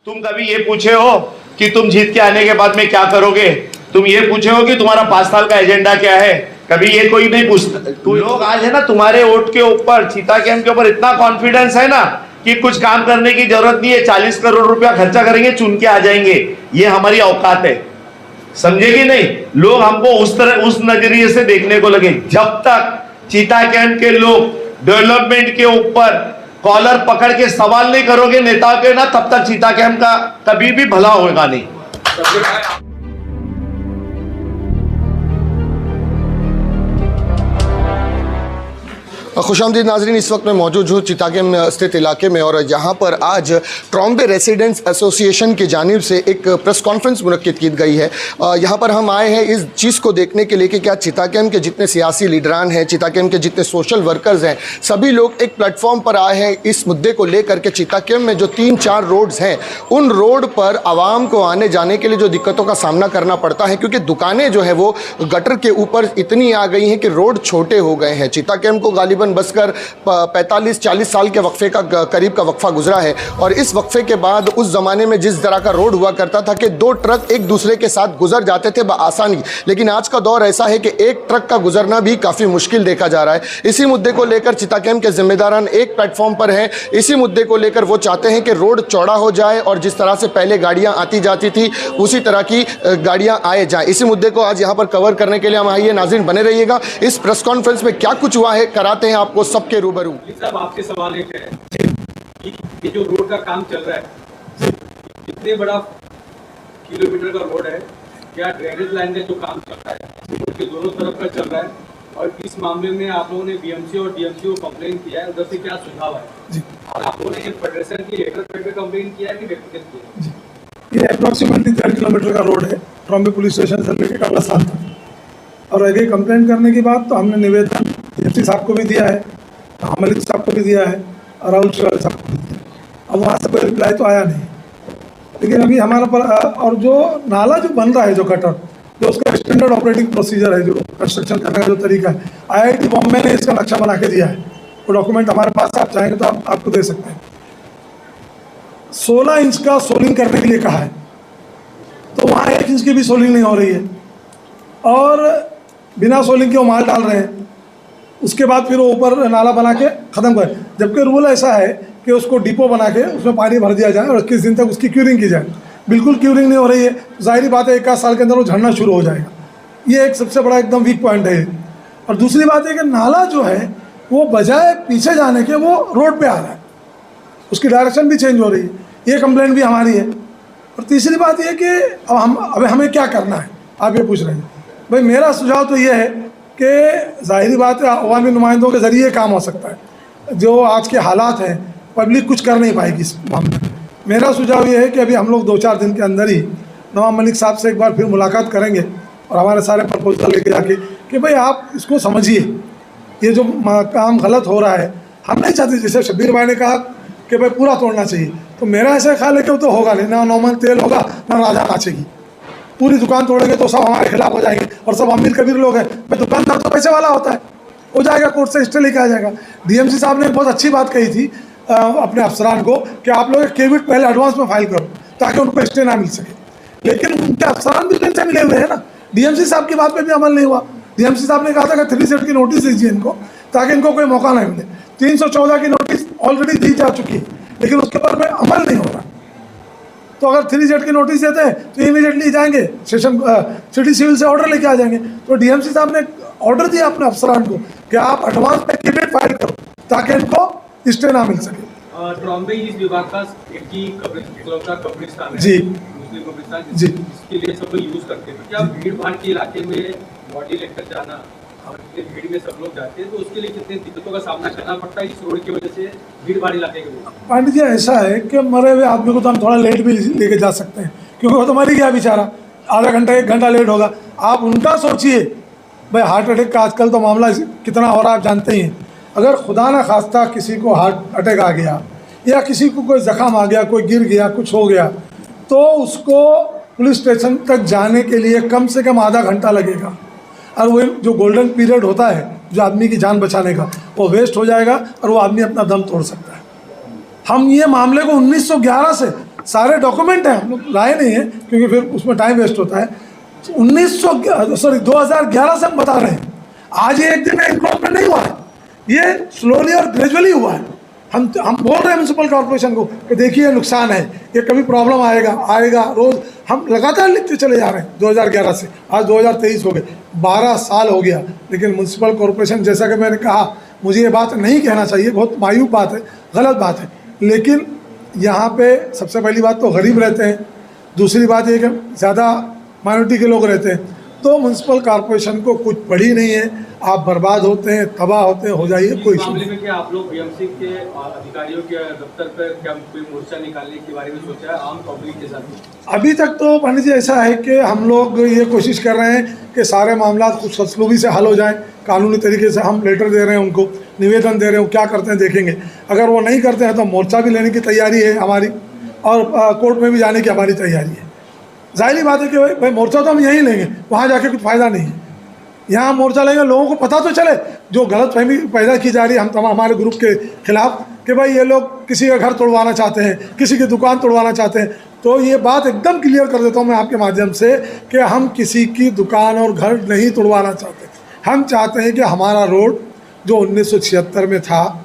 तुम कभी ये पूछे हो कि तुम जीत के आने के बाद में क्या करोगे? तुम ये पूछे हो कि तुम्हारा 5 साल का एजेंडा क्या है? कभी ये कोई नहीं पूछता। लोग आज है ना तुम्हारे वोट के ऊपर, चीता कैंप के ऊपर इतना कॉन्फिडेंस है ना कि कुछ काम करने की जरूरत नहीं है, 40 करोड़ रुपया खर्चा करेंगे, चुन के आ जाएंगे। ये हमारी औकात है, समझे कि नहीं? लोग हमको उस नजरिए से देखने को लगे। जब तक चीता कैंप के लोग डेवलपमेंट के ऊपर कॉलर पकड़ के सवाल नहीं करोगे नेताओं के ना, तब तक चीता कैंप का कभी भी भला होगा नहीं। खुशामदीद नाजरीन, इस वक्त मैं मौजूद हूँ चीता कैंप स्थित इलाके में और यहाँ पर आज ट्रॉम्बे रेसिडेंट्स एसोसिएशन की जानिब से एक प्रेस कॉन्फ्रेंस मुनक्किद की गई है। यहाँ पर हम आए हैं इस चीज़ को देखने के लिए कि क्या चीता कैंप के जितने सियासी लीडरान हैं, चीता कैंप के जितने सोशल वर्कर्स हैं, सभी लोग एक प्लेटफॉर्म पर आए हैं इस मुद्दे को लेकर के। चीता कैंप में जो 3-4 रोड्स हैं, उन रोड पर आवाम को आने जाने के लिए जो दिक्कतों का सामना करना पड़ता है, क्योंकि दुकानें जो है वो गटर के ऊपर इतनी आ गई हैं कि रोड छोटे हो गए हैं। चीता कैंप को गालिबन बसकर 45-40 साल के वक्फे का करीब का वक्फा गुजरा है और इस वक्फे के बाद उस ज़माने में जिस तरह का रोड हुआ करता था कि 2 ट्रक एक दूसरे के साथ गुजर जाते थे बआसानी, लेकिन आज का दौर ऐसा है कि एक ट्रक का गुजरना भी काफ़ी मुश्किल देखा जा रहा है। इसी मुद्दे को लेकर चीता कैंप के जिम्मेदारान एक प्लेटफॉर्म पर हैं। इसी मुद्दे को लेकर वो चाहते हैं कि रोड चौड़ा हो जाए और जिस तरह से पहले गाड़ियाँ आती जाती थी उसी तरह की गाड़ियाँ आए जाएँ। इसी मुद्दे को आज यहाँ पर कवर करने के लिए हम आइए। नाज़रीन बने रहिएगा, इस प्रेस कॉन्फ्रेंस में क्या कुछ हुआ है कराते हैं आपको सबके रूबरू। साहब, आपके सवाल एक है कि ये जो रोड का काम चल रहा है, इतने बड़ा किलोमीटर का रोड है, क्या ड्रेनेज लाइन का जो काम चल रहा है रोड के दोनों तरफ का चल रहा है, और इस मामले में आप लोगों ने बीएमसी और डीएमसी को कंप्लेन किया है, उधर से क्या सुझाव है? और आप लोगों ने एक फेडरेशन की लेटर पे कंप्लेन किया है कि व्यक्तिगत किया है? ये अप्रॉक्सीमेटली 30 किलोमीटर का रोड है ट्रॉम्बे पुलिस स्टेशन से लेकर काला साल तक। और आगे कंप्लेंट करने के बाद तो हमने निवेदन डीएमसी साहब को भी दिया है, मलिक साहब को भी दिया है और राहुल शिवाल साहब को भी दिया। अब वहाँ से कोई रिप्लाई तो आया नहीं, लेकिन अभी हमारा पर और जो नाला जो बन रहा है, जो गटर, जो उसका स्टैंडर्ड ऑपरेटिंग प्रोसीजर है, जो कंस्ट्रक्शन करने का जो तरीका है, IIT बॉम्बे ने इसका नक्शा बना के दिया है। वो डॉक्यूमेंट हमारे पास, आप चाहेंगे तो आपको दे सकते हैं। 16 इंच का सोलिंग करने के लिए कहा है, तो वहाँ 1 इंच की भी सोलिंग नहीं हो रही है और बिना सोलिंग के वो माल डाल रहे हैं। उसके बाद फिर वो ऊपर नाला बना के ख़त्म कर, जबकि रूल ऐसा है कि उसको डिपो बना के उसमें पानी भर दिया जाए और 21 दिन तक उसकी क्यूरिंग की जाए। बिल्कुल क्यूरिंग नहीं हो रही है, जाहिर बात है 1 साल के अंदर वो झड़ना शुरू हो जाएगा। ये एक सबसे बड़ा एकदम वीक पॉइंट है। और दूसरी बात है कि नाला जो है वो बजाय पीछे जाने के वो रोड पे आ रहा है, उसकी डायरेक्शन भी चेंज हो रही है। ये कंप्लेंट भी हमारी है। और तीसरी बात ये कि अब हमें क्या करना है, आप ये पूछ रहे हैं। भाई मेरा सुझाव तो ये है कि जाहिर बात है अवामी नुमाइंदों के ज़रिए काम हो सकता है। जो आज के हालात हैं, पब्लिक कुछ कर नहीं पाएगी इस मामले में। मेरा सुझाव ये है कि अभी हम लोग 2-4 दिन के अंदर ही नवाब मलिक साहब से एक बार फिर मुलाकात करेंगे और हमारे सारे प्रपोजल लेके जाके कि भाई आप इसको समझिए, ये जो काम गलत हो रहा है, हम नहीं चाहते। जैसे शब्बीर भाई ने कहा कि भाई पूरा तोड़ना चाहिए, तो मेरा ऐसा ख्याल है कि वो तो होगा नहीं, ना नॉर्मल तेल होगा ना राजा नाचेगी। पूरी दुकान तोड़ेंगे तो सब हमारे खिलाफ हो जाएंगे और सब अमीर कबीर लोग हैं। भाई दुकानदार तो पैसे वाला होता है, हो जाएगा, कोर्ट से स्टे लेके आ जाएगा। डीएमसी साहब ने बहुत अच्छी बात कही थी अपने अफसरान को कि आप लोग केविट पहले एडवांस में फाइल करो ताकि उनको स्टे ना मिल सके। लेकिन उनके अफसरान भी टेंशन मिले हुए हैं ना, डीएमसी साहब की बात पे भी अमल नहीं हुआ। डीएमसी साहब ने कहा था कि 3Z की नोटिस दीजिए इनको ताकि इनको कोई मौका नहीं मिले। 314 की नोटिस ऑलरेडी दी जा चुकी है, लेकिन उसके ऊपर में अमल नहीं हो रहा। तो अगर 3Z की नोटिस देते हैं तो इमीडिएटली जाएंगे सेशन सिटी सिविल से ऑर्डर लेके आ जाएंगे। तो डीएमसी साहब ने ऑर्डर दिया अपने अफसरान को कि आप एडवांस में केविट फाइल करो ताकि इनको स्टे ना मिल सके। ट्रॉम्बे इस विभाग का एक ही कब्रिस्तान है, जी मुस्लिम कब्रिस्तान, जी, इसके लिए सब लोग यूज करते हैं। क्या भीड़ भाड़ के इलाके में बॉडी लेकर जाना और भीड़ में सब लोग जाते हैं, तो उसके लिए कितने दिक्कतों का सामना करना पड़ता है इस रोड की वजह से, भीड़ भाड़ इलाके के लोग? पांडे जी ऐसा है कि मरे हुए आदमी को तो हम थोड़ा लेट भी लेके जा सकते हैं, क्योंकि वो तो मर ही गया बेचारा, आधा घंटा 1 घंटा लेट होगा। आप उनका सोचिए, भाई हार्ट अटैक का आजकल तो मामला कितना हो रहा है आप जानते ही हैं। अगर खुदा ना खास्ता किसी को हार्ट अटैक आ गया या किसी को कोई जख्म आ गया, कोई गिर गया, कुछ हो गया, तो उसको पुलिस स्टेशन तक जाने के लिए कम से कम आधा घंटा लगेगा। और वो जो गोल्डन पीरियड होता है जो आदमी की जान बचाने का, वो वेस्ट हो जाएगा और वो आदमी अपना दम तोड़ सकता है। हम ये मामले को 1911 से सारे डॉक्यूमेंट हैं, हम लोग लाए नहीं हैं क्योंकि फिर उसमें टाइम वेस्ट होता है। 2011 से हम बता रहे हैं, आज ये एक दिन में इंक्रोचमेंट नहीं हुआ है, ये स्लोली और ग्रेजुअली हुआ है। हम बोल रहे हैं म्यूनसिपल कॉर्पोरेशन को कि देखिए नुकसान है, ये कभी प्रॉब्लम आएगा रोज़ हम लगातार लिखते चले जा रहे हैं। 2011 से आज 2023 हो गए, 12 साल हो गया, लेकिन म्यूनसिपल कॉर्पोरेशन, जैसा कि मैंने कहा, मुझे ये बात नहीं कहना चाहिए, बहुत मायूब बात है, गलत बात है, लेकिन यहाँ पे सबसे पहली बात तो गरीब रहते हैं, दूसरी बात ये कि ज़्यादा माइनॉरिटी के लोग रहते हैं, तो म्यूनसिपल कॉर्पोरेशन को कुछ पड़ी नहीं है, आप बर्बाद होते हैं, तबाह होते हैं, हो जाइए, कोई इस मामले में क्या आप लोग बीएमसी के अधिकारियों के दफ्तर पर क्या कोई मोर्चा निकालने के बारे में सोचा है आम पब्लिक के साथ? अभी तक तो पंडित जी ऐसा है कि हम लोग ये कोशिश कर रहे हैं कि सारे मामला कुछ ससलूबी से हल हो जाए, कानूनी तरीके से हम लेटर दे रहे हैं उनको, निवेदन दे रहे हैं, क्या करते हैं देखेंगे। अगर वो नहीं करते हैं तो मोर्चा भी लेने की तैयारी है हमारी, और कोर्ट में भी जाने की हमारी तैयारी है। जाहिर बात है कि भाई मोर्चा तो हम यहीं लेंगे, वहाँ जाके कुछ फ़ायदा नहीं है। यहाँ मोर्चा लेंगे, लोगों को पता तो चले, जो गलतफहमी पैदा की जा रही है हम हमारे ग्रुप के खिलाफ कि भाई ये लोग किसी का घर तोड़वाना चाहते हैं, किसी की दुकान तोड़वाना चाहते हैं, तो ये बात एकदम क्लियर कर देता हूँ मैं आपके माध्यम से कि हम किसी की दुकान और घर नहीं तोड़वाना चाहते। हम चाहते हैं कि हमारा रोड जो 1976 में था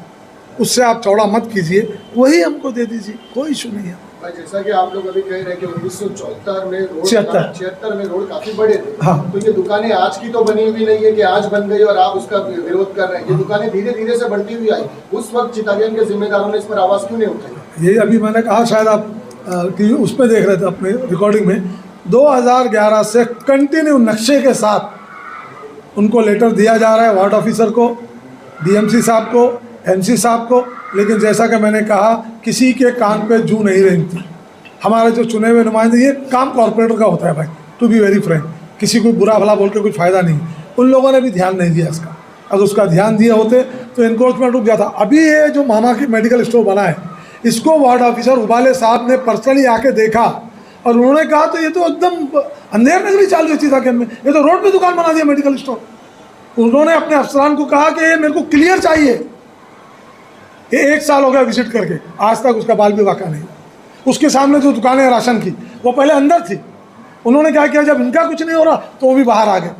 उससे आप चौड़ा मत कीजिए, वही हमको दे दीजिए, कोई इशू नहीं है। जैसा कि आप लोग अभी कह रहे हैं कि 1974 में रोड 76 में रोड काफी बड़े थे, हाँ। तो ये दुकानें आज की तो बनी हुई नहीं है कि आज बन गई और आप उसका विरोध कर रहे हैं। ये दुकानें धीरे धीरे से बढ़ती हुई आई, उस वक्त चितागेन के जिम्मेदारों ने इस पर आवाज क्यों नहीं उठाई? यही अभी मैंने कहा, शायद आप उस पर देख रहे थे अपने रिकॉर्डिंग में, 2011 से कंटिन्यू नक्शे के साथ उनको लेटर दिया जा रहा है, वार्ड ऑफिसर को, डीएमसी साहब को, एमसी साहब को, लेकिन जैसा कि मैंने कहा किसी के कान पे जू नहीं रेंगती। हमारे जो चुने हुए नुमाइंदे, ये काम कॉर्पोरेटर का होता है भाई, टू बी वेरी फ्रैंक, किसी को बुरा भला बोल के कुछ फ़ायदा नहीं। उन लोगों ने भी ध्यान नहीं दिया इसका, अगर उसका ध्यान दिए होते तो इनक्रोचमेंट रुक जाता। अभी ये जो मामा की मेडिकल स्टोर बना है, इसको वार्ड ऑफिसर उबाले साहब ने पर्सनली आके देखा और उन्होंने कहा तो ये तो एकदम अंधेर नगरी चाल रही थी था कि ये तो रोड पे दुकान बना दिया मेडिकल स्टोर। उन्होंने अपने अफसरान को कहा कि ये मेरे को क्लियर चाहिए। ये 1 साल हो गया विजिट करके, आज तक उसका बाल भी वाका नहीं। उसके सामने जो दुकानें हैं राशन की, वो पहले अंदर थी, उन्होंने क्या किया, जब इनका कुछ नहीं हो रहा तो वो भी बाहर आ गए,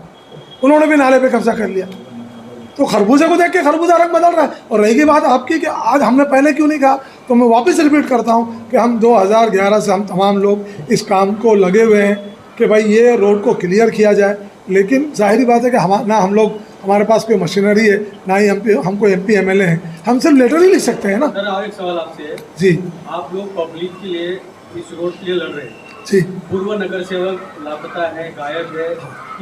उन्होंने भी नाले पे कब्जा कर लिया। तो खरबूजे को देख के खरबूजा रंग बदल रहा है। और रहेगी बात आपकी कि आज हमने पहले क्यों नहीं कहा, तो मैं वापस रिपीट करता हूँ कि हम 2011 से हम तमाम लोग इस काम को लगे हुए हैं कि भाई ये रोड को क्लियर किया जाए। लेकिन जाहिर बात है कि हमारे पास कोई मशीनरी है, ना ही हमको MP MLA हैं, हम सिर्फ लेटर ही लिख सकते हैं ना। सर और एक सवाल आपसे है जी, आप लोग पब्लिक के लिए इस रोड के लिए लड़ रहे हैं, जी, पूर्व नगर सेवक लापता है, गायब है,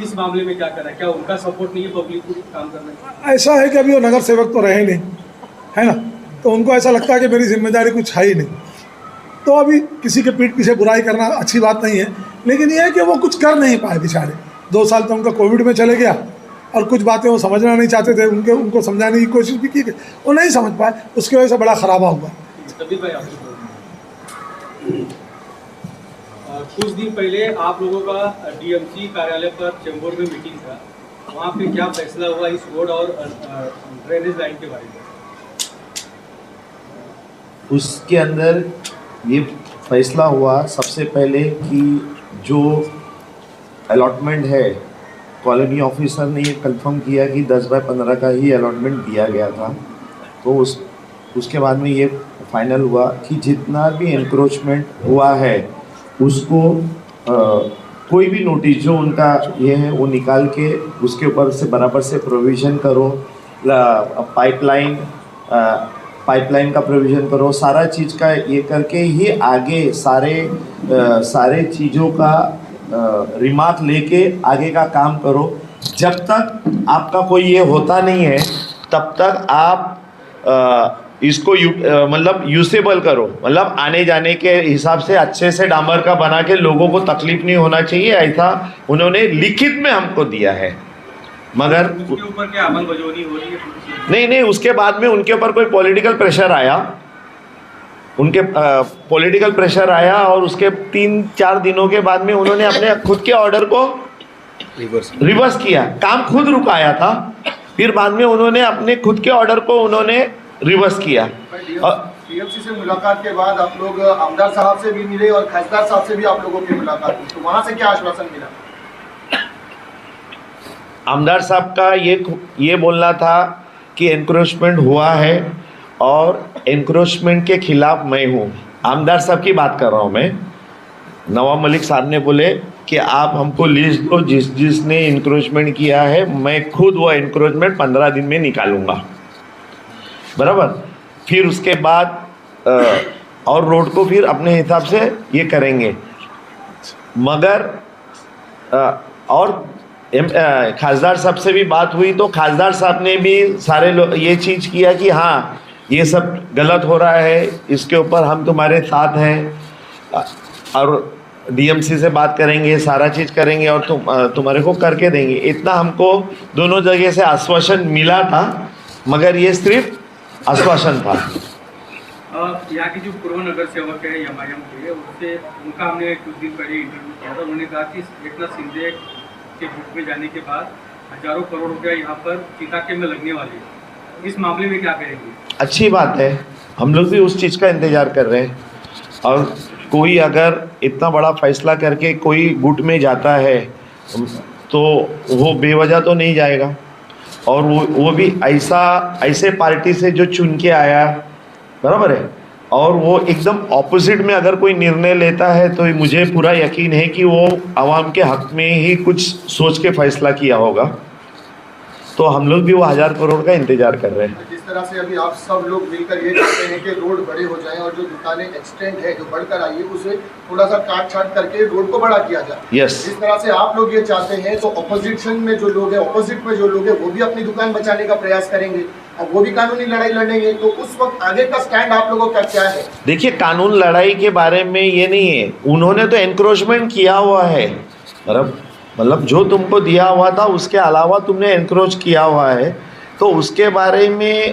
इस मामले में क्या करना है? क्या उनका सपोर्ट नहीं है पब्लिक को काम करने में? ऐसा है कि अभी वो नगर सेवक तो रहे नहीं, है ना, तो उनको ऐसा लगता है कि मेरी जिम्मेदारी कुछ है ही नहीं, तो अभी किसी के पीठ पीछे बुराई करना अच्छी बात नहीं है। लेकिन ये है कि वो कुछ कर नहीं पाए बेचारे, 2 साल तो उनका कोविड में चले गया और कुछ बातें वो समझना नहीं चाहते थे, उनको समझाने की कोशिश भी की, वो नहीं समझ पाए, उसकी वजह से बड़ा खराबा हुआ। तभी भाई कुछ दिन पहले आप लोगों का DMC कार्यालय पर चेंबूर में मीटिंग था, वहाँ पे क्या फैसला हुआ इस रोड और ड्रेनेज लाइन के बारे में? उसके अंदर ये फैसला हुआ सबसे पहले कि जो अलॉटमेंट है, कॉलोनी ऑफिसर ने ये कंफर्म किया कि 10/15 का ही अलॉटमेंट दिया गया था। तो उसके बाद में ये फाइनल हुआ कि जितना भी एनक्रोचमेंट हुआ है उसको कोई भी नोटिस जो उनका ये है वो निकाल के उसके ऊपर से बराबर से प्रोविज़न करो, पाइपलाइन का प्रोविज़न करो, सारा चीज़ का ये करके ही आगे सारे चीज़ों का रिमार्क लेके आगे का काम करो। जब तक आपका कोई ये होता नहीं है तब तक आप इसको मतलब यूसेबल करो, मतलब आने जाने के हिसाब से अच्छे से डामर का बना के लोगों को तकलीफ नहीं होना चाहिए, ऐसा उन्होंने लिखित में हमको दिया है। मगर उसके ऊपर क्या अमलबजावनी हो रही है? नहीं, उसके बाद में उनके ऊपर कोई पॉलिटिकल प्रेशर आया, पॉलिटिकल प्रेशर आया और उसके 3-4 दिनों के बाद में उन्होंने अपने खुद के ऑर्डर को रिवर्स किया, काम खुद रुकाया था, फिर बाद में उन्होंने अपने खुद के ऑर्डर को उन्होंने रिवर्स किया। टीएमसी से मुलाकात के बाद आप लोग आमदार साहब से भी मिले और खासदार साहब से भी आप लोगों की मुलाकात हुई, तो वहाँ से क्या आश्वासन मिला? आमदार साहब का ये बोलना था कि एनक्रोचमेंट हुआ है और एनक्रोचमेंट के खिलाफ मैं हूँ। आमदार साहब की बात कर रहा हूँ मैं। नवाब मलिक साहब ने बोले कि आप हमको लिस्ट दो जिसने इंक्रोचमेंट किया है, मैं खुद वो इंक्रोचमेंट 15 दिन में निकालूंगा, बराबर। फिर उसके बाद और रोड को फिर अपने हिसाब से ये करेंगे। मगर और खासदार साहब से भी बात हुई तो खासदार साहब ने भी सारे लोग ये चीज़ किया कि हाँ ये सब गलत हो रहा है, इसके ऊपर हम तुम्हारे साथ हैं और डीएमसी से बात करेंगे, सारा चीज़ करेंगे और तुम्हारे को करके देंगे। इतना हमको दोनों जगह से आश्वासन मिला था, मगर ये सिर्फ आश्वासन था। यहाँ की जो पूर्व नगर सेवक है एमआईएम के, उससे उनका हमने कुछ दिन पहले इंटरव्यू किया था। उन्होंने कहा कि एकनाथ शिंदे के गुट में जाने के बाद हजारों करोड़ रुपया यहाँ पर चीता कैंप में लगने वाले हैं। इस मामले में क्या करेंगे? अच्छी बात है, हम लोग भी उस चीज़ का इंतज़ार कर रहे हैं। और कोई अगर इतना बड़ा फैसला करके कोई गुट में जाता है तो वो बेवजह तो नहीं जाएगा, और वो भी ऐसे पार्टी से जो चुन के आया, बराबर है। और वो एकदम ऑपोजिट में अगर कोई निर्णय लेता है तो मुझे पूरा यकीन है कि वो आवाम के हक में ही कुछ सोच के फैसला किया होगा। तो हम लोग भी वो 1000 करोड़ का इंतजार कर रहे हैं। जिस तरह से अभी आप सब लोग मिलकर ये चाहते हैं कि रोड बड़े हो जाएं और जो दुकानें एक्सटेंड है जो बढ़कर आई है उसे थोड़ा सा काट छाट करके रोड को बड़ा किया जाए। यस। जिस तरह से आप लोग ये चाहते हैं तो ऑपोजिशन में जो लोग हैं, ऑपोजिट में जो लोग हैं, वो भी अपनी दुकान बचाने का प्रयास करेंगे और वो भी कानूनी लड़ाई लड़ेंगे। तो उस वक्त आगे का स्टैंड आप लोगों का क्या है? देखिए, कानून लड़ाई के बारे में ये नहीं है, उन्होंने तो एनक्रोचमेंट किया हुआ है। मतलब जो तुमको दिया हुआ था उसके अलावा तुमने एनक्रोच किया हुआ है, तो उसके बारे में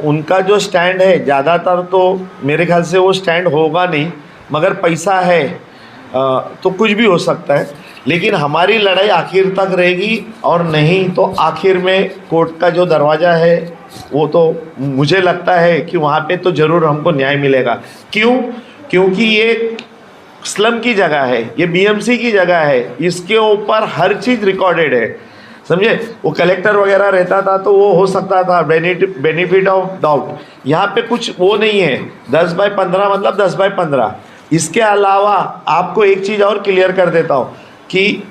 उनका जो स्टैंड है, ज़्यादातर तो मेरे ख्याल से वो स्टैंड होगा नहीं, मगर पैसा है तो कुछ भी हो सकता है। लेकिन हमारी लड़ाई आखिर तक रहेगी, और नहीं तो आखिर में कोर्ट का जो दरवाज़ा है वो तो मुझे लगता है कि वहाँ पे तो ज़रूर हमको न्याय मिलेगा। क्यों? क्योंकि ये स्लम की जगह है, ये बीएमसी की जगह है, इसके ऊपर हर चीज़ रिकॉर्डेड है, समझे। वो कलेक्टर वगैरह रहता था तो वो हो सकता था बेनिफिट ऑफ डाउट। यहाँ पे कुछ वो नहीं है। 10 बाय 15 मतलब 10 बाय 15। इसके अलावा आपको एक चीज़ और क्लियर कर देता हूँ कि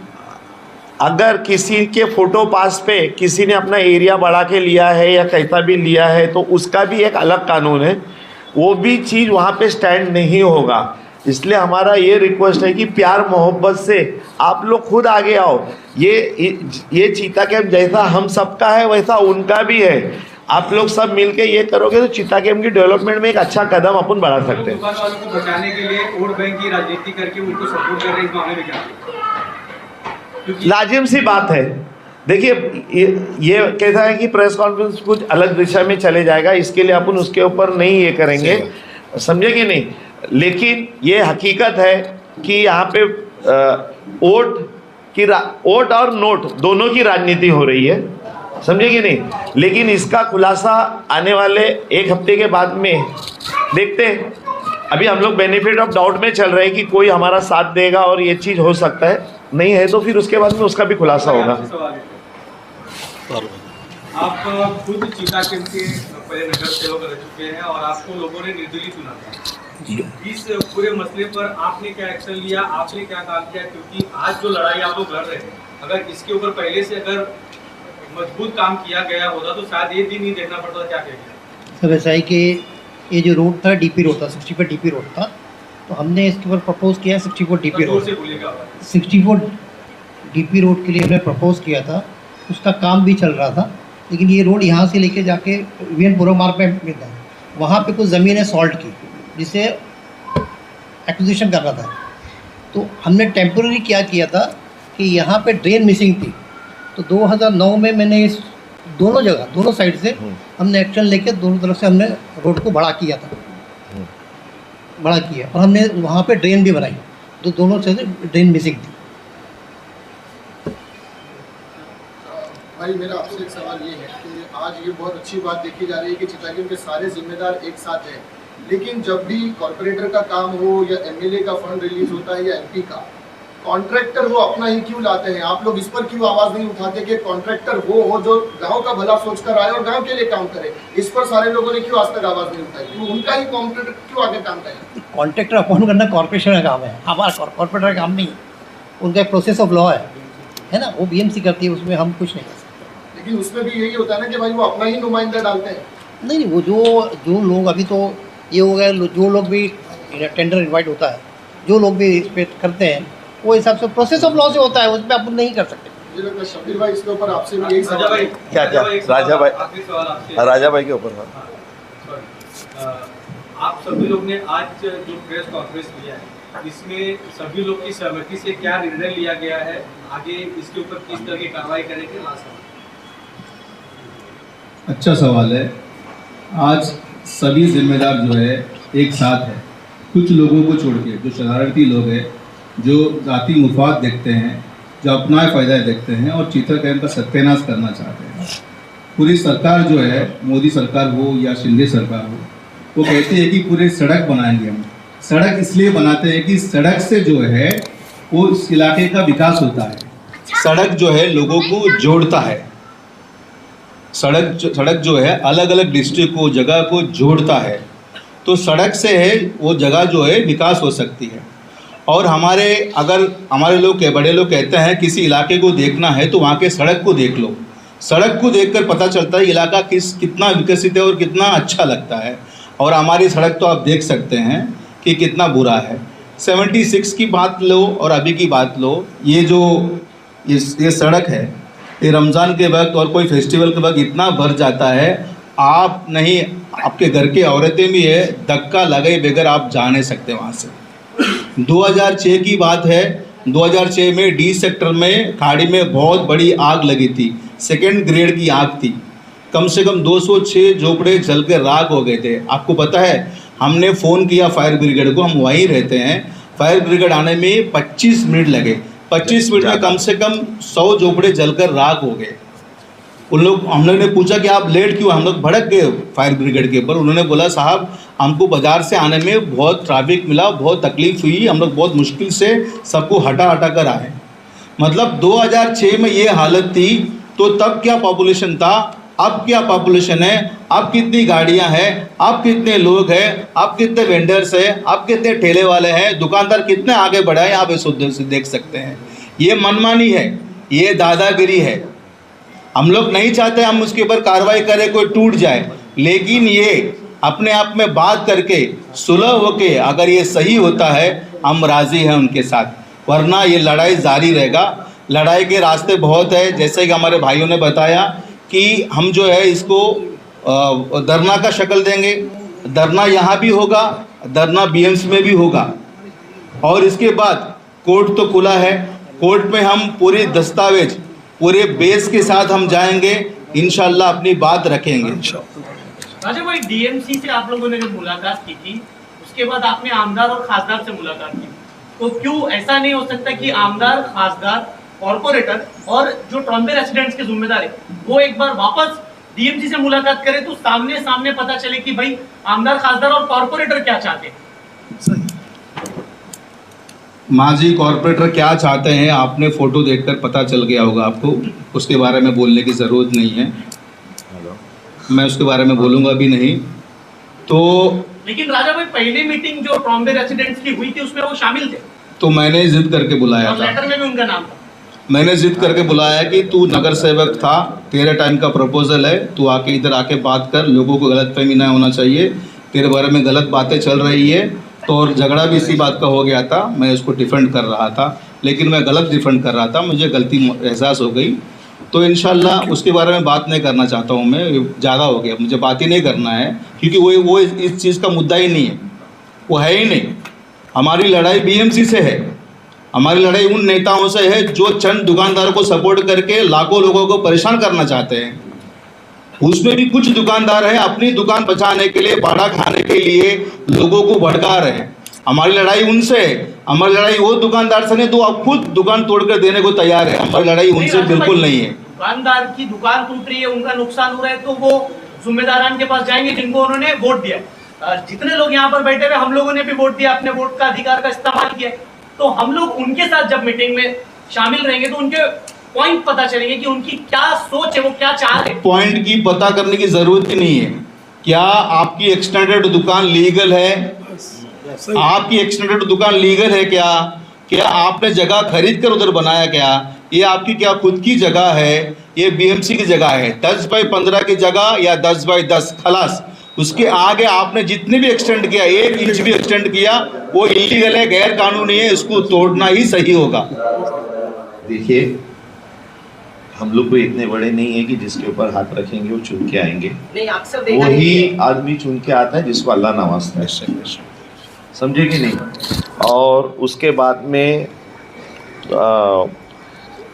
अगर किसी के फोटो पास पे किसी ने अपना एरिया बढ़ा के लिया है या कैसा भी लिया है तो उसका भी एक अलग कानून है, वो भी चीज़ वहाँ पे स्टैंड नहीं होगा। इसलिए हमारा ये रिक्वेस्ट है कि प्यार मोहब्बत से आप लोग खुद आगे आओ। ये चीता कैंप जैसा हम सबका है वैसा उनका भी है। आप लोग सब मिलके ये करोगे तो चीता कैंप की डेवलपमेंट में एक अच्छा कदम अपन बढ़ा सकते हैं। दुकान वालों को बचाने के लिए वोट बैंक की राजनीति करके उनको सपोर्ट कर रहे हैं, इस मामले में क्या? लाजिम सी बात है। देखिए, ये कैसा है कि प्रेस कॉन्फ्रेंस कुछ अलग दिशा में चले जाएगा, इसके लिए अपन उसके ऊपर नहीं ये करेंगे, समझे कि नहीं। लेकिन ये हकीकत है कि यहाँ पे वोट और नोट दोनों की राजनीति हो रही है, समझे कि नहीं। लेकिन इसका खुलासा आने वाले 1 हफ्ते के बाद में देखते हैं। अभी हम लोग बेनिफिट ऑफ डाउट में चल रहे हैं कि कोई हमारा साथ देगा और ये चीज़ हो सकता है, नहीं है तो फिर उसके बाद में उसका भी खुलासा होगा। आप खुद चीता कैंप के पहले नगर सेवक रह चुके हैं और आपको लोगों ने निर्दलीय चुना था। इस पूरे मसले पर आपने क्या एक्शन लिया, आपने क्या काम किया? क्योंकि आज जो लड़ाई आप लोग लड़ रहे हैं, अगर इसके ऊपर पहले से अगर मजबूत काम किया गया होता तो शायद ये दिन नहीं देखना पड़ता। क्या कहेंगे सर? ऐसा है कि ये जो रोड था डीपी रोड था, 64 डीपी रोड था, तो हमने इसके ऊपर प्रपोज किया 64 डीपी रोड। 64 डीपी रोड के लिए हमने प्रपोज किया था, उसका काम भी चल रहा था। लेकिन ये रोड यहाँ से लेके जाके वीएनपुरा मार्ग में मिलता है, वहाँ पे कुछ ज़मीन है सॉल्ट की जिसे एक्विजिशन करना था। तो हमने टेम्पोररी क्या किया था कि यहाँ पे ड्रेन मिसिंग थी, तो 2009 में मैंने इस दोनों जगह दोनों साइड से हमने एक्शन लेके दोनों तरफ से हमने रोड को बड़ा किया था, बड़ा किया, और हमने वहाँ पे ड्रेन भी बनाई, तो दोनों से ड्रेन मिसिंग थी। भाई मेरा आपसे एक सवाल ये है कि आज ये बहुत अच्छी बात देखी जा रही है कि चीता कैंप के सारे जिम्मेदार एक साथ हैं, लेकिन जब भी कॉर्पोरेटर का काम हो या एमएलए का फंड रिलीज होता है या एमपी का, कॉन्ट्रैक्टर वो अपना ही क्यों लाते हैं? आप लोग इस पर क्यों आवाज नहीं उठाते कि कॉन्ट्रैक्टर वो हो जो गांव का भला सोच कर आए और गांव के लिए काम करे? इस पर सारे लोगों ने क्यों आज तक आवाज नहीं उठाई? क्यों उनका ही कॉन्ट्रैक्टर क्यों आगे काम करे? कॉन्ट्रैक्टर अपॉइंट करना कॉर्पोरेशन का काम है, हमारा कॉर्पोरेटर का काम नहीं। उनका प्रोसेस ऑफ लॉ है ना, वो बीएमसी करती है, उसमें हम कुछ नहीं कर सकते। लेकिन उसमें भी यही होता है ना कि भाई वो अपना ही नुमाइंदा डालते हैं। नहीं, वो जो लोग अभी तो ये हो गया, जो लोग भी टेंडर इनवाइट होता है, जो लोग भी इस पे करते हैं, वो हिसाब से प्रोसेस ऑफ लॉ से होता है, उसमें अपन नहीं कर सकते। मुझे लगता है शब्बीर भाई इसके ऊपर आपसे भी यही राजा सवाल भाई, है। क्या राजा भाई, आखिरी सवाल आपसे। राजा भाई के ऊपर था। सॉरी, आप सभी लोग ने आज जो प्रेस कॉन्फ्रेंस किया है, इसमें सभी लोग की सहमति से क्या निर्णय लिया गया है, आगे इसके ऊपर किस तरह की कार्रवाई करेंगे? अच्छा सवाल है। आज सभी जिम्मेदार जो है एक साथ है। कुछ लोगों को छोड़ के जो शरारती लोग हैं, जो जाति मुफाद देखते हैं, जो अपना फ़ायदा देखते हैं और चीता कैंप का सत्यानाश करना चाहते हैं। पूरी सरकार जो है, मोदी सरकार हो या शिंदे सरकार हो, वो कहती है कि पूरे सड़क बनाएंगे हम। सड़क इसलिए बनाते हैं कि सड़क से जो है वो इस इलाके का विकास होता है। सड़क जो है लोगों को जोड़ता है। सड़क जो है अलग अलग डिस्ट्रिक्ट को, जगह को जोड़ता है। तो सड़क से है वो जगह जो है विकास हो सकती है। और अगर हमारे लोग बड़े लोग कहते हैं किसी इलाके को देखना है तो वहाँ के सड़क को देख लो। सड़क को देखकर पता चलता है इलाका कितना विकसित है और कितना अच्छा लगता है। और हमारी सड़क तो आप देख सकते हैं कि कितना बुरा है। 76 की बात लो और अभी की बात लो, ये सड़क है, ये रमज़ान के वक्त और कोई फेस्टिवल के वक्त इतना भर जाता है, आप नहीं, आपके घर की औरतें भी है, धक्का लगे बगैर आप जा नहीं सकते वहाँ से। 2006 की बात है, 2006 में डी सेक्टर में खाड़ी में बहुत बड़ी आग लगी थी, 2nd ग्रेड की आग थी। कम से कम 206 झोपड़े जल के राख हो गए थे। आपको पता है, हमने फ़ोन किया फायर ब्रिगेड को, हम वहीं रहते हैं। फायर ब्रिगेड आने में 25 मिनट लगे। 25 मिनट में कम से कम 100 झोपड़े जलकर राख हो गए। हम लोग ने पूछा कि आप लेट क्यों? हम लोग भड़क गए फायर ब्रिगेड के ऊपर। उन्होंने बोला साहब हमको बाज़ार से आने में बहुत ट्रैफिक मिला, बहुत तकलीफ़ हुई, हम लोग बहुत मुश्किल से सबको हटा कर आए। मतलब 2006 में ये हालत थी, तो तब क्या पॉपुलेशन था, अब क्या पॉपुलेशन है, अब कितनी गाड़ियां हैं, अब कितने लोग हैं, अब कितने वेंडर्स हैं, अब कितने ठेले वाले हैं, दुकानदार कितने आगे बढ़े हैं, आप इस से देख सकते हैं। ये मनमानी है, ये दादागिरी है। हम लोग नहीं चाहते हम उसके ऊपर कार्रवाई करें, कोई टूट जाए, लेकिन ये अपने आप में बात करके सुलह होके अगर ये सही होता है, हम राज़ी हैं उनके साथ, वरना ये लड़ाई जारी रहेगा। लड़ाई के रास्ते बहुत है, जैसे कि हमारे भाइयों ने बताया कि हम जो है इसको धरना का शक्ल देंगे। धरना यहाँ भी होगा, धरना बीएमसी में भी होगा, और इसके बाद कोर्ट तो खुला है, कोर्ट में हम पूरे दस्तावेज पूरे बेस के साथ हम जाएंगे, इंशाल्लाह अपनी बात रखेंगे। राजा भाई, डीएमसी से आप लोगों ने जब मुलाकात की थी, उसके बाद आपने आमदार और खासदार से मुलाकात की, तो क्यों ऐसा नहीं हो सकता कि आमदार, खासदार, कॉर्पोरेटर और जो ट्रॉम्बे रेसिडेंट्स के जिम्मेदार है वो एक बार वापस डीएमसी से मुलाकात करें, तो सामने सामने पता चले कि भाई आमदार, खासदार और कॉर्पोरेटर क्या चाहते हैं? माजी कॉर्पोरेटर क्या चाहते हैं आपने फोटो देखकर पता चल गया होगा आपको, उसके बारे में बोलने की ज़रूरत नहीं है, मैं उसके बारे में बोलूँगा भी नहीं। तो लेकिन राजा भाई, पहली मीटिंग जो ट्रॉम्बे रेसिडेंट्स की हुई थी उसमें वो शामिल थे, तो मैंने जिद करके बुलाया और था, लेटर में भी उनका नाम था। मैंने जिद करके बुलाया कि तू नगर सेवक था, तेरे टाइम का प्रपोजल है, तू आके इधर आके बात कर, लोगों को गलतफहमी ना होना चाहिए, तेरे बारे में गलत बातें चल रही है। तो और झगड़ा भी इसी बात का हो गया था, मैं उसको डिफेंड कर रहा था, लेकिन मैं गलत डिफेंड कर रहा था, मुझे गलती एहसास हो गई। तो इंशाल्लाह उसके बारे में बात नहीं करना चाहता हूँ मैं, ज़्यादा हो गया, मुझे बात ही नहीं करना है, क्योंकि वो इस चीज़ का मुद्दा ही नहीं है, वो है ही नहीं। हमारी लड़ाई बीएमसी से है, हमारी लड़ाई उन नेताओं से है जो चंद दुकानदारों को सपोर्ट करके लाखों लोगों को परेशान करना चाहते हैं। उसमें भी कुछ दुकानदार हैं अपनी दुकान बचाने के लिए, भाड़ा खाने के लिए लोगों को भड़का रहे हैं। हमारी लड़ाई उनसे है, हमारी लड़ाई वो दुकानदार से नहीं तो आप खुद दुकान तोड़कर देने को तैयार है, हमारी लड़ाई उनसे बिल्कुल नहीं है। दुकानदार की दुकान टूट रही है, उनका नुकसान हो रहा है, तो वो जिम्मेदारान के पास जाएंगे जिनको उन्होंने वोट दिया, जितने लोग यहाँ पर बैठे हुए हम लोगों ने भी वोट दिया, अपने वोट का अधिकार का इस्तेमाल किया, तो हम लोग उनके साथ जब मीटिंग में शामिल रहेंगे तो उनके पॉइंट पता चलेंगे कि उनकी क्या सोच है, वो क्या चाह रहे हैं। पॉइंट की पता करने की जरूरत ही नहीं है। क्या आपकी एक्सटेंडेड दुकान लीगल है? आपकी एक्सटेंडेड दुकान लीगल है क्या? क्या आपने जगह खरीद कर उधर बनाया क्या? ये आपकी क्या खुद की जगह है? ये बीएमसी की जगह है? 10x15 की जगह या 10x10 खलास। उसके आगे आपने जितने भी एक्सटेंड किया, 1 इंच भी एक्सटेंड किया, वो इलीगल है, गैर कानूनी है, इसको तोड़ना ही सही होगा। देखिए, हम लोग कोई इतने बड़े नहीं है कि जिसके ऊपर हाथ रखेंगे वो चुन के आएंगे। नहीं, अक्सर देखा वही आदमी चुन के आता है जिसको अल्लाह नवाजता है, समझे कि नहीं। और उसके बाद में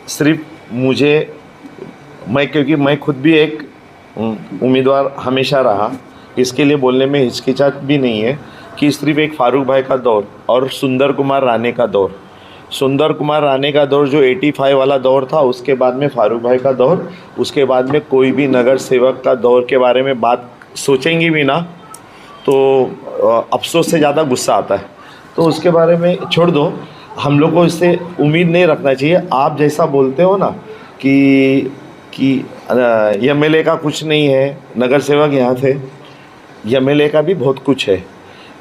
सिर्फ मुझे, क्योंकि मैं खुद भी एक उम्मीदवार हमेशा रहा, इसके लिए बोलने में हिचकिचाहट भी नहीं है कि सिर्फ एक फारूक भाई का दौर और सुंदर कुमार राणे का दौर, सुंदर कुमार राणे का दौर जो 85 वाला दौर था, उसके बाद में फारूक भाई का दौर, उसके बाद में कोई भी नगर सेवक का दौर के बारे में बात सोचेंगी भी ना तो अफसोस से ज़्यादा गुस्सा आता है। तो उसके बारे में छोड़ दो, हम लोग को इससे उम्मीद नहीं रखना चाहिए। आप जैसा बोलते हो ना कि एमएलए का कुछ नहीं है, नगर सेवक यहाँ थे, एमएलए का भी बहुत कुछ है।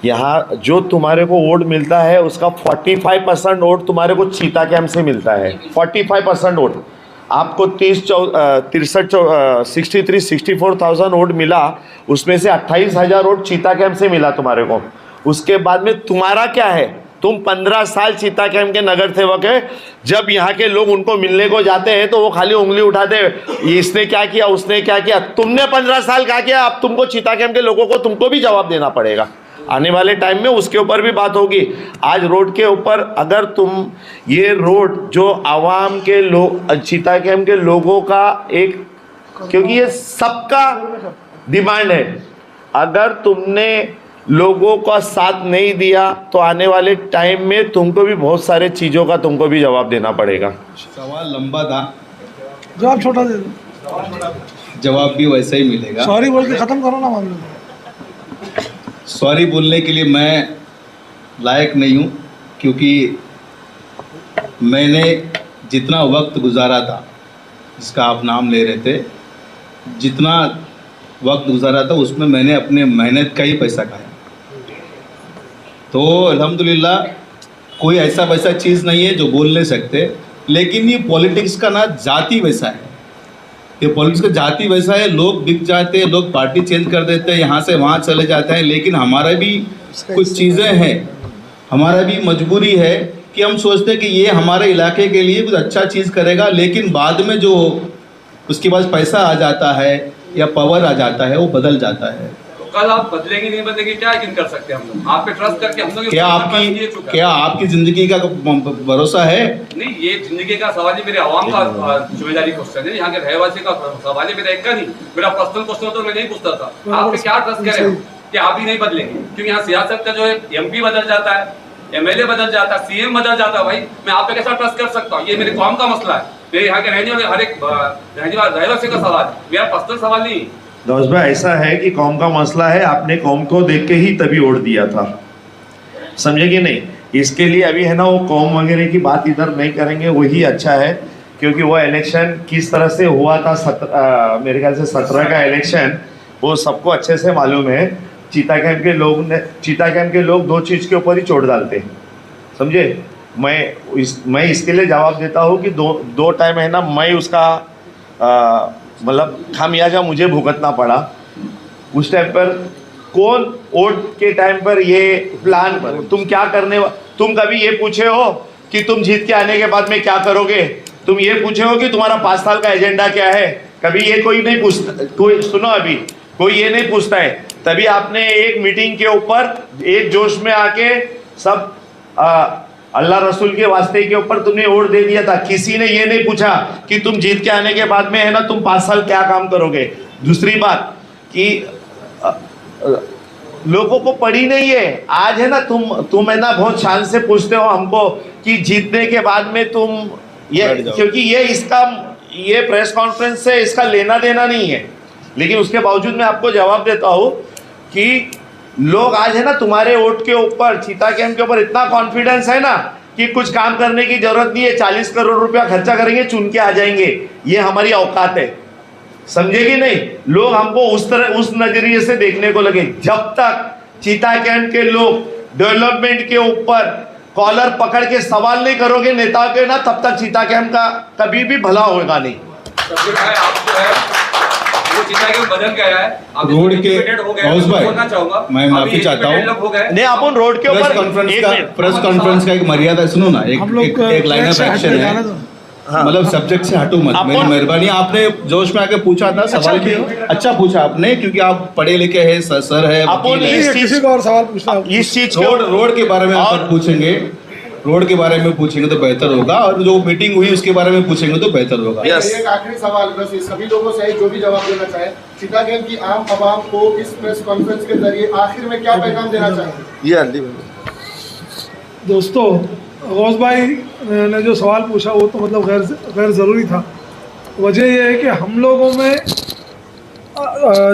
यहाँ जो तुम्हारे को वोट मिलता है उसका 45% वोट तुम्हारे को चीता कैंप से मिलता है। 45% वोट आपको 64,000 वोट मिला, उसमें से 28,000 वोट चीता कैंप से मिला तुम्हारे को। उसके बाद में तुम्हारा क्या है, तुम 15 साल चीता कैंप के नगर सेवक है। जब यहाँ के लोग उनको मिलने को जाते हैं तो वो खाली उंगली उठाते हैं, इसने क्या किया, उसने क्या किया। तुमने 15 साल क्या किया, अब तुमको चीता कैंप के लोगों को तुमको भी जवाब देना पड़ेगा। आने वाले टाइम में उसके ऊपर भी बात होगी। आज रोड के ऊपर अगर तुम ये रोड जो आवाम के लोग, चीता कैंप के लोगों का एक, क्योंकि ये सबका डिमांड है, अगर तुमने लोगों का साथ नहीं दिया तो आने वाले टाइम में तुमको भी बहुत सारे चीज़ों का तुमको भी जवाब देना पड़ेगा। सवाल लंबा था, जवाब छोटा दे दो, जवाब भी वैसा ही मिलेगा। सॉरी बोल के ख़त्म करो ना मामले। सॉरी बोलने के लिए मैं लायक नहीं हूँ, क्योंकि मैंने जितना वक्त गुजारा था, जिसका आप नाम ले रहे थे, जितना वक्त गुजारा था उसमें मैंने अपने मेहनत का ही पैसा खाया। तो अल्हम्दुलिल्लाह कोई ऐसा वैसा चीज़ नहीं है जो बोल नहीं सकते, लेकिन ये पॉलिटिक्स का ना जाति वैसा है, ये पॉलिटिक्स का जाति वैसा है। लोग बिक जाते हैं, लोग पार्टी चेंज कर देते हैं, यहाँ से वहाँ चले जाते हैं। लेकिन हमारा भी कुछ चीज़ें हैं, हमारा भी मजबूरी है कि हम सोचते हैं कि ये हमारे इलाके के लिए कुछ अच्छा चीज़ करेगा, लेकिन बाद में जो उसके पास पैसा आ जाता है या पावर आ जाता है वो बदल जाता है। तो कल आप बदलेंगे नहीं बदलेंगे, क्या यकीन कर सकते हैं हम लोग? आप पे ट्रस्ट करके हम लोग क्या आपकी ज़िंदगी का भरोसा है? नहीं, ये जिंदगी का सवाल ही मेरे आवाम का जिम्मेदारी क्वेश्चन है, यहाँ के रहवासी का सवाल है, मेरा एक का नहीं। मेरा पर्सनल क्वेश्चन तो मैं नहीं पूछता था, आप पे क्या ट्रस्ट करें कि आप ही नहीं बदलेंगे? क्योंकि यहाँ सियासत का जो है एमपी बदल जाता है, एमएलए बदल जाता है, सीएम बदल जाता है। भाई मैं आप पे कैसा ट्रस्ट कर सकता हूँ? ये मेरे कौम का मसला है, मेरे यहाँ के रहने वाले हर एक रहवासी का सवाल है, मेरा पर्सनल सवाल नहीं। दोस्त भाई, ऐसा है कि कौम का मसला है, आपने कौम को देख के ही तभी वोट दिया था, समझे कि नहीं। इसके लिए अभी है ना वो कौम वगैरह की बात इधर नहीं करेंगे, वही अच्छा है। क्योंकि वो इलेक्शन किस तरह से हुआ था, मेरे ख्याल से 17 का इलेक्शन, वो सबको अच्छे से मालूम है। चीता कैंप के लोग 2 चीज़ के ऊपर ही चोट डालते हैं, समझे। मैं इसके लिए जवाब देता हूँ कि दो टाइम है ना, मैं उसका मतलब खामियाजा मुझे भुगतना पड़ा। उस टाइम पर कौन वोट के टाइम पर ये प्लान पर तुम क्या करने, तुम कभी ये पूछे हो कि तुम जीत के आने के बाद में क्या करोगे? तुम ये पूछे हो कि तुम्हारा 5 साल का एजेंडा क्या है? कभी ये कोई नहीं पूछता, कोई सुनो, अभी कोई ये नहीं पूछता है। तभी आपने एक मीटिंग के ऊपर एक जोश में आके सब अल्लाह रसूल के वास्ते के ऊपर तुमने वोट दे दिया था। किसी ने ये नहीं पूछा कि तुम जीत के आने के बाद में है ना तुम 5 साल क्या काम करोगे। दूसरी बात कि लोगों को पड़ी नहीं है। आज है ना तुम है ना बहुत शान से पूछते हो हमको कि जीतने के बाद में तुम ये, क्योंकि ये प्रेस कॉन्फ्रेंस से इसका लेना देना नहीं है। लेकिन उसके बावजूद मैं आपको जवाब देता हूँ कि लोग आज है ना तुम्हारे वोट के ऊपर, चीता कैंप के ऊपर इतना कॉन्फिडेंस है ना कि कुछ काम करने की जरूरत नहीं है, 40 करोड़ रुपया खर्चा करेंगे, चुन के आ जाएंगे, ये हमारी औकात है, समझे कि नहीं। लोग हमको उस नजरिए से देखने को लगे। जब तक चीता कैंप के लोग डेवलपमेंट के ऊपर कॉलर पकड़ के सवाल नहीं करोगे नेताओं के ना, तब तक चीता कैंप का कभी भी भला होगा नहीं। शब्बीर भाई, आप जो है वो चीता कैंप बदल गया है, आप रोड के इंटीग्रेटेड हो गए, हाउस भाई, बोलना चाहूंगा मैं माफी चाहता हूँ। लोग हो गए नहीं, अपन रोड के ऊपर प्रेस कॉन्फ्रेंस का एक मर्यादा सुनो ना, एक लाइन ऑफ एक्शन है, मतलब सब्जेक्ट से हटो मत, मेरी मेहरबानी। आपने जोश में आके पूछा था सवाल भी अच्छा पूछा आपने, क्योंकि आप पढ़े लिखे हैं, सर है, अपन किसी को और सवाल पूछना इस चीज रोड के बारे में आप पूछेंगे, रोड के बारे में पूछेंगे तो बेहतर होगा, और जो मीटिंग हुई उसके बारे में पूछेंगे तो बेहतर होगा। एक आखिरी सवाल बस, ये सभी लोगों से जो भी जवाब देना चाहे, चीता कैंप की आम आवाम को इस प्रेस कॉन्फ्रेंस के जरिए आखिर में क्या पैगाम देना चाहेंगे? दोस्तों, गौस भाई ने जो सवाल पूछा वो तो मतलब गैर ज़रूरी था। वजह यह है कि हम लोगों में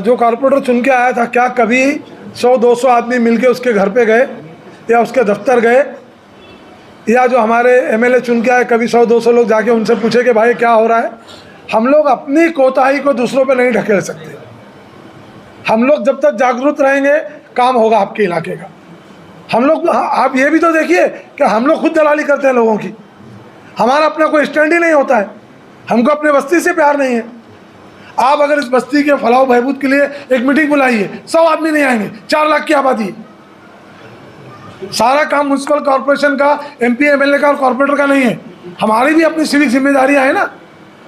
जो कॉर्पोरेटर चुन के आया था, क्या कभी 100-200 आदमी मिलके उसके घर पे गए या उसके दफ्तर गए, या जो हमारे एमएलए चुन के आए कभी 100-200 लोग जाके उनसे पूछे कि भाई क्या हो रहा है? हम लोग अपनी कोताही को दूसरों पे नहीं ढकेल सकते। हम लोग जब तक जागरूक रहेंगे काम होगा आपके इलाके का। हम लोग, आप ये भी तो देखिए कि हम लोग खुद दलाली करते हैं लोगों की, हमारा अपना कोई स्टैंड ही नहीं होता है, हमको अपने बस्ती से प्यार नहीं है। आप अगर इस बस्ती के फलाह बहबूद के लिए एक मीटिंग बुलाइए, 100 आदमी नहीं आएंगे, 4 लाख की आबादी है। सारा काम म्यूनसिपल कॉर्पोरेशन का, एमपी एमएलए का और कॉर्पोरेटर का नहीं है, हमारी भी अपनी सिविक जिम्मेदारियां हैं ना।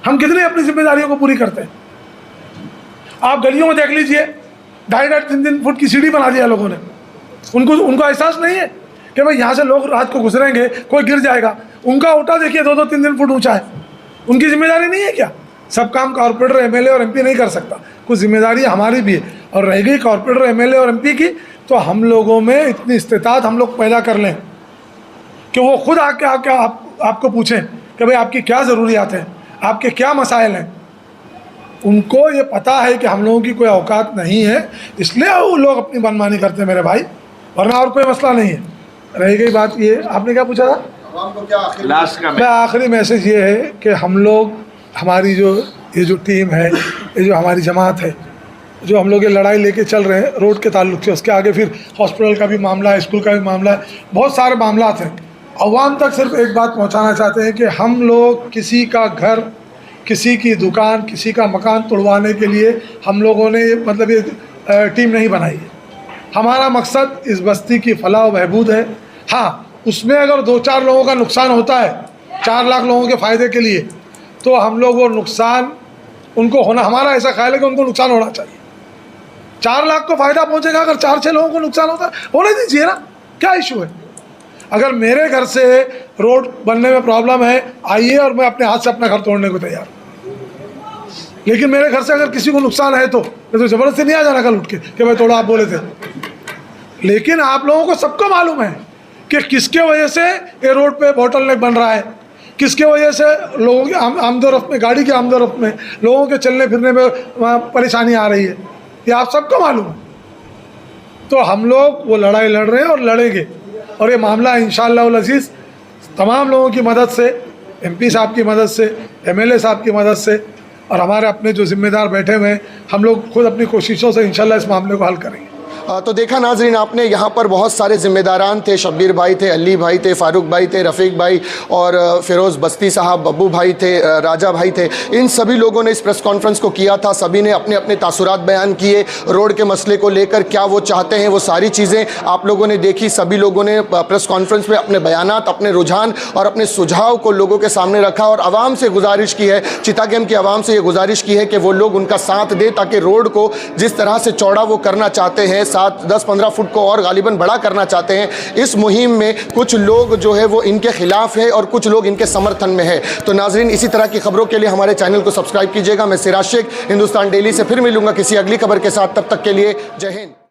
हम कितनी अपनी जिम्मेदारियों को पूरी करते हैं। आप गलियों में देख लीजिए, 2.5-3 फुट की सीढ़ी बना दिया लोगों ने। उनको एहसास नहीं है कि भाई यहाँ से लोग रात को गुजरेंगे, कोई गिर जाएगा। उनका ओटा देखिए 2-3 फुट ऊंचा है। उनकी जिम्मेदारी नहीं है क्या? सब काम कॉर्पोरेटर, एमएलए और एमपी नहीं कर सकता, कुछ जिम्मेदारी हमारी भी है। और रह गई कॉर्पोरेटर, एमएलए और एमपी की, तो हम लोगों में इतनी इस्तेताअत हम लोग पैदा कर लें कि वो खुद आके आपको पूछें कि भाई आपकी क्या ज़रूरियात हैं, आपके क्या मसाइल हैं। उनको ये पता है कि हम लोगों की कोई औकात नहीं है, इसलिए वो लोग अपनी मनमानी करते हैं मेरे भाई, वरना और कोई मसला नहीं है। रह गई बात ये, आपने क्या पूछा था? लास्ट का मैं आखिरी मैसेज ये है कि हम लोग, हमारी ये जो टीम है, ये जो हमारी जमात है, जो हम लोग ये लड़ाई लेके चल रहे हैं रोड के ताल्लुक से, उसके आगे फिर हॉस्पिटल का भी मामला है, स्कूल का भी मामला है, बहुत सारे मामला हैं। अवाम तक सिर्फ एक बात पहुंचाना चाहते हैं कि हम लोग किसी का घर, किसी की दुकान, किसी का मकान तोड़वाने के लिए हम लोगों ने मतलब ये टीम नहीं बनाई है। हमारा मकसद इस बस्ती की फलाह बहबूद है। हाँ, उसमें अगर 2-4 लोगों का नुकसान होता है 4 लाख लोगों के फ़ायदे के लिए, तो हम लोग वो नुकसान उनको होना, हमारा ऐसा ख्याल है कि उनको नुकसान होना चाहिए। 4 लाख को फ़ायदा पहुंचेगा, अगर 4-6 लोगों को नुकसान होता है होने दीजिए ना, क्या इशू है? अगर मेरे घर से रोड बनने में प्रॉब्लम है, आइए और मैं अपने हाथ से अपना घर तोड़ने को तैयार। लेकिन मेरे घर से अगर किसी को नुकसान है तो ज़बरदस्ती नहीं आ जाना कल उठ के भाई तोड़ा, आप बोले थे। लेकिन आप लोगों को सबको मालूम है कि किसके वजह से ये रोड पे बोटलनेक बन रहा है, किसके वजह से लोगों की आमदोरफ्त में, गाड़ी की आमदोरफ्त में, लोगों के चलने फिरने में वहाँ परेशानी आ रही है, ये आप सबको मालूम है। तो हम लोग वो लड़ाई लड़ रहे हैं और लड़ेंगे, और ये मामला इंशाअल्लाह उल अज़ीज़ तमाम लोगों की मदद से, एमपी साहब की मदद से, एमएलए साहब की मदद से, और हमारे अपने जो ज़िम्मेदार बैठे हुए हैं, हम लोग खुद अपनी कोशिशों से इंशाअल्लाह इस मामले को हल करेंगे। तो देखा नाजरीन आपने, यहाँ पर बहुत सारे ज़िम्मेदारान थे। शब्बीर भाई थे, अली भाई थे, फ़ारूक भाई थे, रफ़ीक भाई और फ़िरोज़ बस्ती साहब, बब्बू भाई थे, राजा भाई थे। इन सभी लोगों ने इस प्रेस कॉन्फ्रेंस को किया था। सभी ने अपने अपने तासुरात बयान किए रोड के मसले को लेकर, क्या वो चाहते हैं, वो सारी चीज़ें आप लोगों ने देखी। सभी लोगों ने प्रेस कॉन्फ्रेंस में अपने बयानात, अपने रुझान और अपने सुझाव को लोगों के सामने रखा, और आवाम से गुजारिश की है, चिता कैंप की आवाम से ये गुजारिश की है कि वो लोग उनका साथ दें, ताकि रोड को जिस तरह से चौड़ा वो करना चाहते हैं, 7-10-15 फुट को और गालिबन बड़ा करना चाहते हैं, इस मुहिम में कुछ लोग जो है वो इनके खिलाफ है और कुछ लोग इनके समर्थन में है। तो नाजरीन, इसी तरह की खबरों के लिए हमारे चैनल को सब्सक्राइब कीजिएगा। मैं सिराज शेख, हिंदुस्तान डेली से फिर मिलूंगा किसी अगली खबर के साथ। तब तक के लिए जय हिंद।